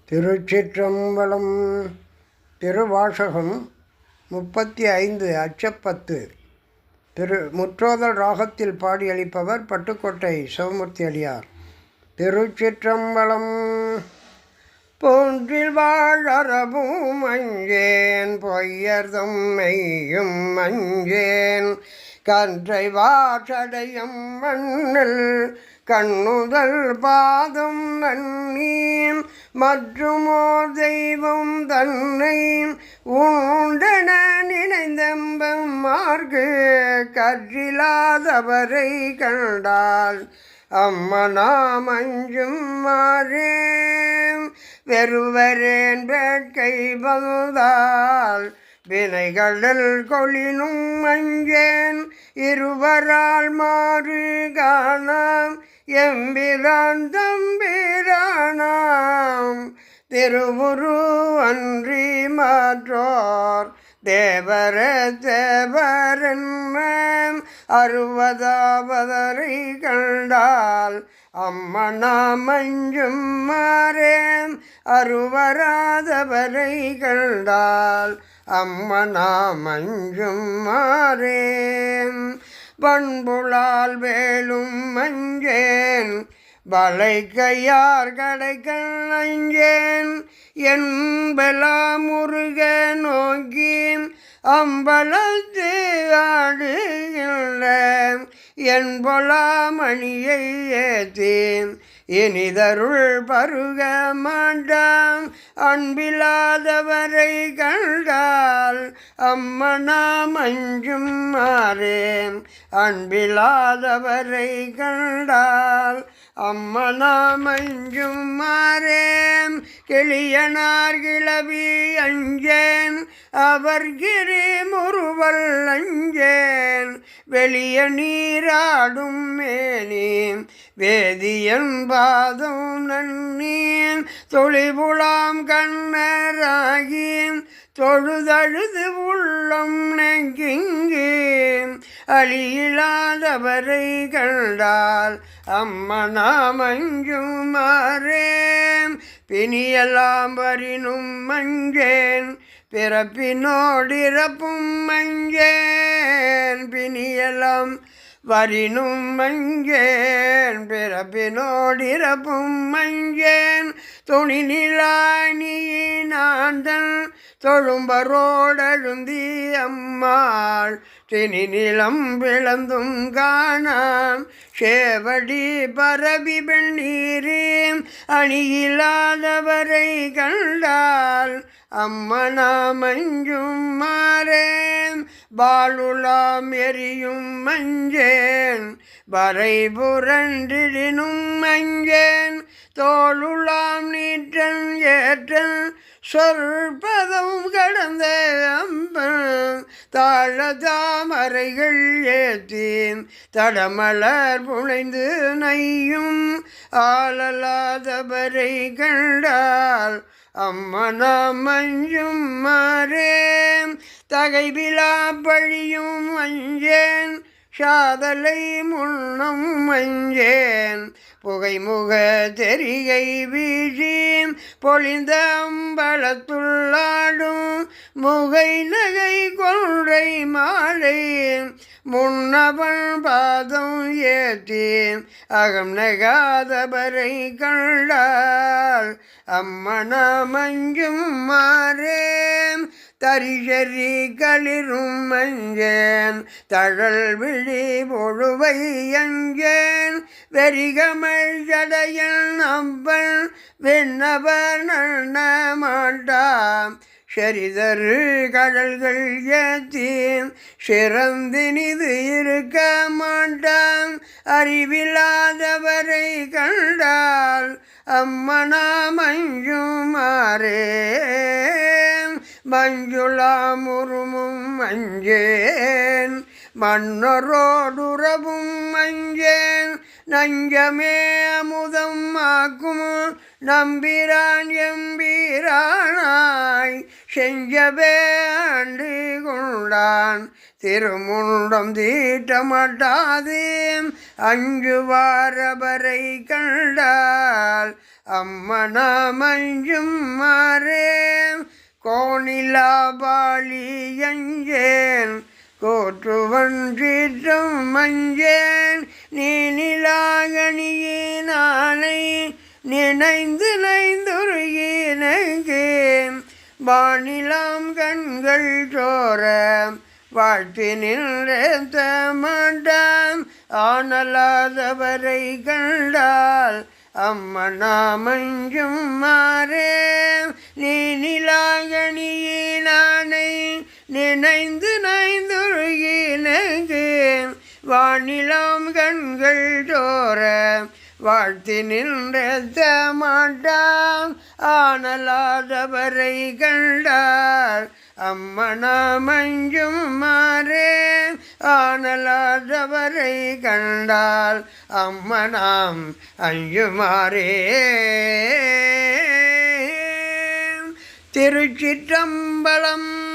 திருச்சிற்றம்பலம். திருவாசகம் 35 அச்சப்பத்து. முற்றோதல் ராகத்தில் பாடியளிப்பவர் பட்டுக்கோட்டை சிவமூர்த்தி அடியார். திருச்சிற்றம்பலம். போன்றில் வாழறவும் மஞ்சேன், பொய்யர்தம் மெய்யும் மஞ்சேன், கன்றை வாற்றடையம் மண்ணில் கண்ணுதல் பாதம் நன்னீம், மற்றுமோர் தெய்வம் தன்னை உண்டென நினைந்தெம்பெம்மார்க்கு கற்றிலாதவரை கண்டால் அம்மனாம் அஞ்சும் மாறேன், வெறுவரேன் வேட்கை வந்தால் வினைகளில் கொளினும் மஞ்சேன், இருவரால் மாறு காணாம் எம்பிரான் தம்பிரானாம், திருவுரு அன்றி மாற்றோர் தேவர தேவரென்ன அறுவதாவதரை கண்டால் அம்மனாம் அஞ்சும் மாறேன், அறுவராதவரை கண்டால் அம்மனாம் அஞ்சும் மாறேன், பண்புளால் வேலும் மஞ்சேன், வளை கையார் கடைகள் அஞ்சேன், என்பலா முருக நோக்கி அம்பலத்து ஆடுகின்ற என்பொலா மணியை ஏத்தேன், இனிதருள் பருக மாட்டாம் அன்பிலாதவரை கண்டால் அம்மனாம் அஞ்சும் மாறேன், அன்பிலாதவரை கண்டால் அம்மனாம் அஞ்சும் மாறேன், கிளியனார் கிளவி அஞ்சேன், அவர் கிரி முறுவல் அஞ்சேன், வெளிய நீராடும் மேனி வேதியன் பாதம் நன்னீன், தொழிபுலாம் கண்ணராகி தொழுதழுது உள்ளம் நெங்கிங்கே அழியிலாதவரை கண்டால் அம்மனாம் அஞ்சும் மாறேன், பிணியெல்லாம் வரினும் மஞ்சேன், பிறப்பினோடிறப்பும் மஞ்சேன், பிணியெல்லாம் வரினும் மஞ்சேன், பிறப்பினோடிறப்பும் மஞ்சேன், துணி நிலானியினாந்தன் தொழும்பரோடழுந்தி அம்மாள் திணி நிலம் விளந்தும் காணாம் சேவடி பரவி வெண்ணீரேம் அணியிலாதவரை கண்டால் அம்மனாம் அஞ்சும் மாறேன், பாலுலாம் எரியும் மஞ்சேன், வரை புரண்டிடினும் மஞ்சேன், தோளுலாம் நீற்றன் ஏற்றன் சொற்பதம் கடந்த அம்பன் தாழ தாமரைகள் ஏத்தேன், தடமலர் புனைந்து நையும் ஆளலாதவரை கண்டால் அம்மனாம் அஞ்சும் மாறேன், தகைவிழா பழியும் அஞ்சேன், சாதலை முன்னம் மஞ்சேன், புகைமுக தெரிகை வீசி பொழிந்த அம்பலத்துள்ளாடும் முகை நகை கொன்றை மாலை முன்னவன் பாதம் ஏற்றேன், அகம் நகாதவரை கண்டால் அம்மனாம் அஞ்சும் மாறேன், தரிசரி களிரும் மஞ்சேன், தழல் விழி பொழுவை அஞ்சேன், வெறிகமல் ஜடையன் அம்பன் விண்ணவர் நன்ன மாட்டாம், செறிதரு கடல்கள் ஏத்தேன், சிறந்தினிது இருக்க மாட்டான், அறிவில்லாதவரை கண்டால் அம்மனாம் அஞ்சும் மாறேன், மஞ்சுளாம் உருமும் மஞ்சேன், மன்னரோடுறவும் மஞ்சேன், நஞ்சமே அமுதம் ஆக்கும் நம்பிரான் எம்பீரானாய் செஞ்சவே ஆண்டு கொண்டான் திருமுண்டம் தீட்டமாட்டாது அஞ்சுவாரவரை கண்டால் அம்மனாம் அஞ்சும் மாறே கோணிலா பாலி அஞ்சேன் கோற்றுவன் சீற்றம் மஞ்சேன் நீ நிலாகணியினானை நினைந்து நைந்துருகினேன் வானிலாம் கண்கள் சோர வாழ்த்தி நின்ற மாட்டாம் ஆனலாதவரை கண்டால் அம்மனாம் அஞ்சும் மாறே நீ நிலாகணியினானை நினைந்து நைந்துருகினேன் வானிலாம் கண்கள் சோர வாழ்த்தி நின்ற மாட்டாம் ஆனலாதவரை கண்டார் அம்மனாம் அஞ்சும் மாறே ஆனலாதவரை கண்டால் அம்மனாம் அஞ்சுமாறே. திருச்சிற்றம்பலம்.